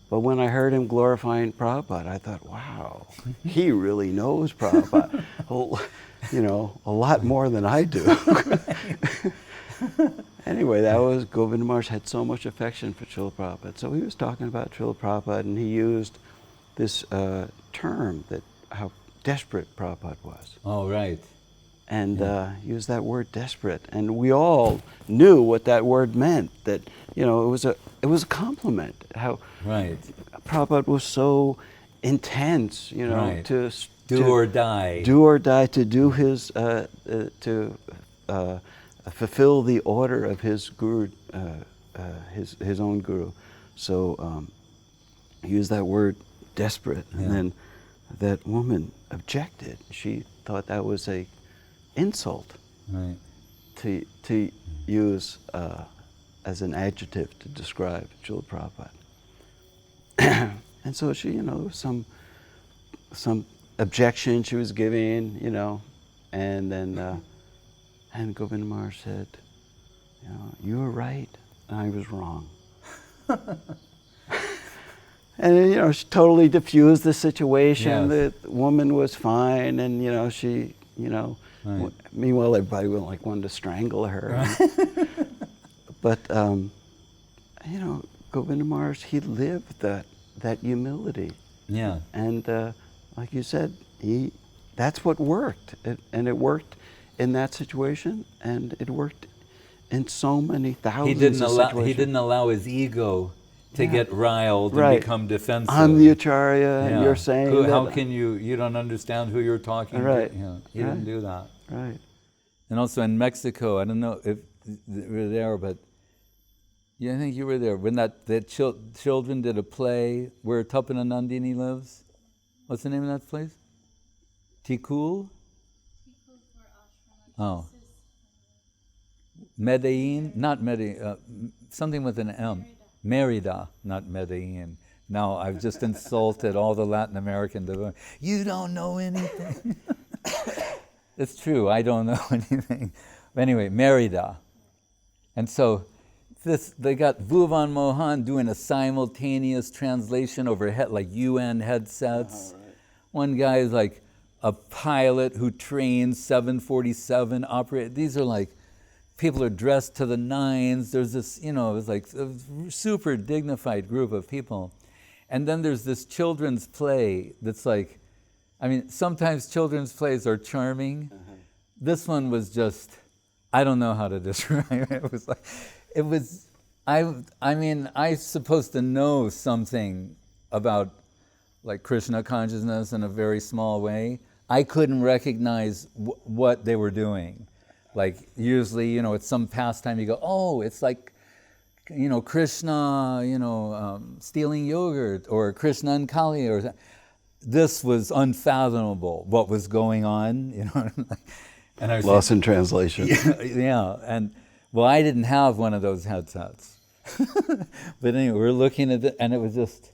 but when I heard him glorifying Prabhupada, I thought, wow, he really knows Prabhupada. A lot more than I do. Anyway, that was, Govinda Maharaj had so much affection for Srila Prabhupada. So he was talking about Srila Prabhupada, and he used this term, that how desperate Prabhupada was. Oh, right. And used that word desperate. And we all knew what that word meant, that, it was a compliment, how right. Prabhupada was so intense, right. to do or die. Do or die, to do his, to fulfill the order of his guru, his own guru. So he used that word desperate, and then that woman objected. She thought that was a insult, right. to use as an adjective to describe Srila Prabhupada. And so she, some objection she was giving, and then and Govinda Maharaj said, you were right, and I was wrong. And she totally diffused the situation. Yes. The woman was fine, and she, right. Meanwhile everybody wanted to strangle her. Right. But Govinda Maharaj, he lived that humility. Yeah. And like you said, that's what worked, and it worked in that situation, and it worked in so many thousands of situations. He didn't allow his ego to get riled and become defensive. I'm the Acharya, and you're saying how can you don't understand who you're talking to. He didn't do that. Right. And also in Mexico, I don't know if you were there, but I think you were there, when that children did a play where Tapana Nandini lives. What's the name of that place? Tikul? Oh. Medellin? Not Medellin, something with an M. Merida, not Medellin. Now I've just insulted all the Latin American devotees. You don't know anything. It's true, I don't know anything. But anyway, Merida. And so they got Bhuvan Mohan doing a simultaneous translation over like UN headsets. Right. One guy is like a pilot who trains 747 operate. These are like, people are dressed to the nines. There's this, it was like a super dignified group of people. And then there's this children's play that's like, sometimes children's plays are charming. Uh-huh. This one was just, I don't know how to describe it. I'm supposed to know something about like Krishna consciousness in a very small way. I couldn't recognize what they were doing. Like usually, it's some pastime, you go, oh, it's like, Krishna, stealing yogurt, or Krishna and Kali, or this was unfathomable, what was going on, And I was lost in translation. Yeah, and well, I didn't have one of those headsets. But anyway, we're looking at it, and it was just,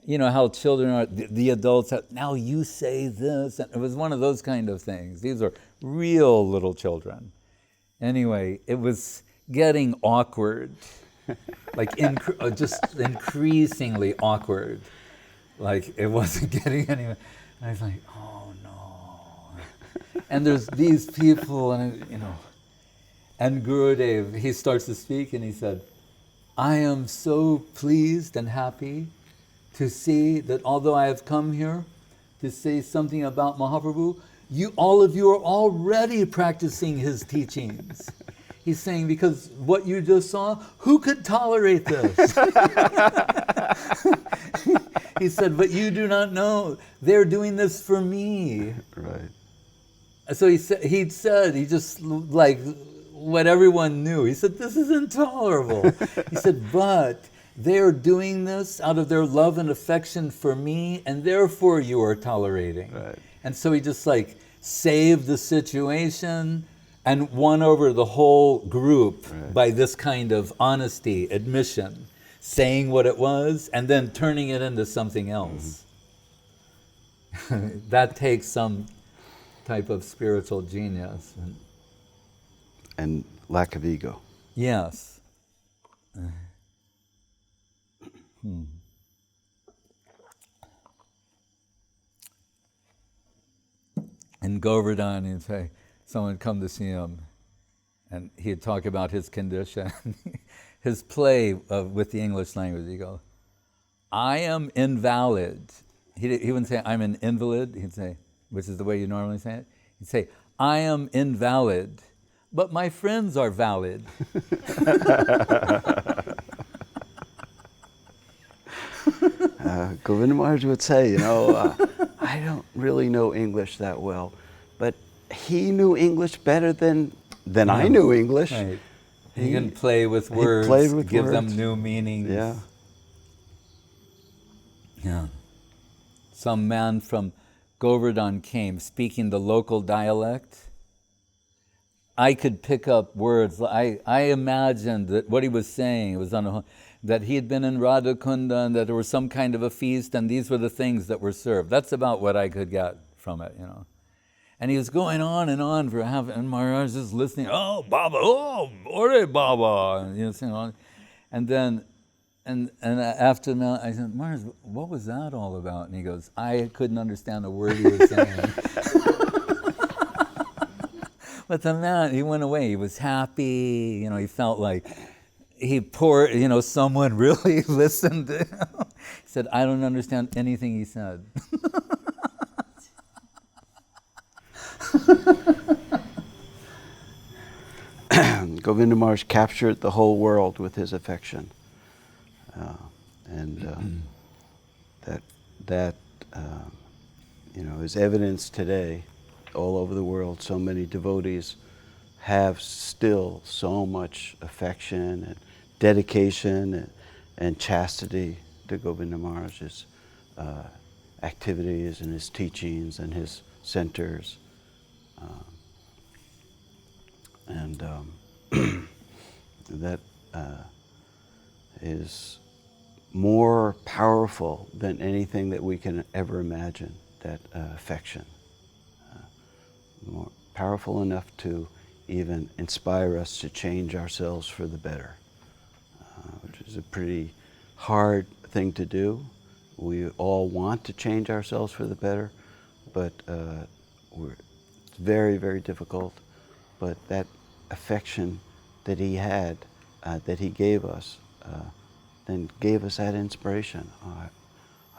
how children are, the adults, now you say this, and it was one of those kind of things. These are real little children. Anyway, it was getting awkward, like just increasingly awkward. Like it wasn't getting anywhere. And I was like, oh no. And there's these people, and and Gurudeva, he starts to speak, and he said, I am so pleased and happy to see that although I have come here to say something about Mahaprabhu, all of you are already practicing his teachings. He's saying, because what you just saw, who could tolerate this? He said, but you do not know. They're doing this for me. Right. So he just like what everyone knew. He said, this is intolerable. He said, but they're doing this out of their love and affection for me, and therefore you are tolerating. Right. And so he just like saved the situation and won over the whole group by this kind of honesty, admission, saying what it was, and then turning it into something else. That takes some type of spiritual genius. And lack of ego. Yes. In Govardhan, he'd say, someone would come to see him, and he'd talk about his condition. His play with the English language, he'd go, I am invalid. He wouldn't say, I'm an invalid, he'd say, which is the way you normally say it. He'd say, I am invalid, but my friends are valid. Govinda Maharaj would say, I don't really know English that well, but he knew English better than I knew English. Right. He can play with words, give them new meanings. Yeah. Yeah. Some man from Govardhan came speaking the local dialect. I could pick up words. I imagined that what he was saying was that he had been in Radhakunda and that there was some kind of a feast and these were the things that were served. That's about what I could get from it, And he was going on and on for half, and Maharaj is listening. Oh, Baba, oh, Ore Baba, and then, and after that, I said, Maharaj, what was that all about? And he goes, I couldn't understand a word he was saying. But then he went away. He was happy. He felt like he poured. Someone really listened to him. He said, I don't understand anything he said. Govinda Maharaj captured the whole world with his affection, that is evidence today, all over the world. So many devotees have still so much affection and dedication and chastity to Govinda Maharaj's activities and his teachings and his centers. That is more powerful than anything that we can ever imagine, that affection. More powerful enough to even inspire us to change ourselves for the better, which is a pretty hard thing to do. We all want to change ourselves for the better, but it's very, very difficult. But that affection that he had, that he gave us, then gave us that inspiration.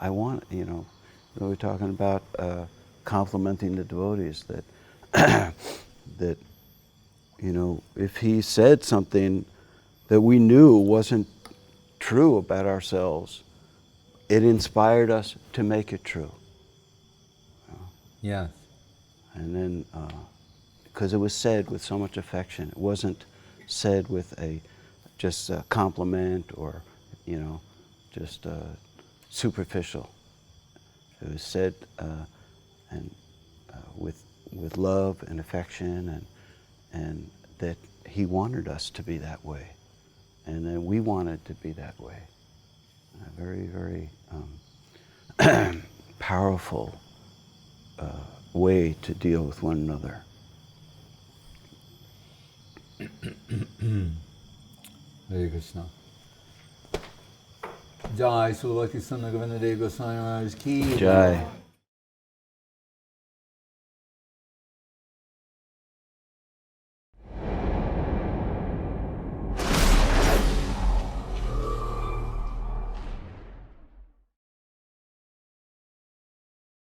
I want, we were talking about complimenting the devotees, that that if he said something that we knew wasn't true about ourselves, it inspired us to make it true. Yeah. And then, because it was said with so much affection, it wasn't said with just a compliment or, just superficial. It was said with love and affection, and that he wanted us to be that way, and then we wanted to be that way. A very, very powerful way to deal with one another. Hare Krishna. Jai Srila Bhakti Sangha Govinda Deva Goswami Maharaj Ki Jai.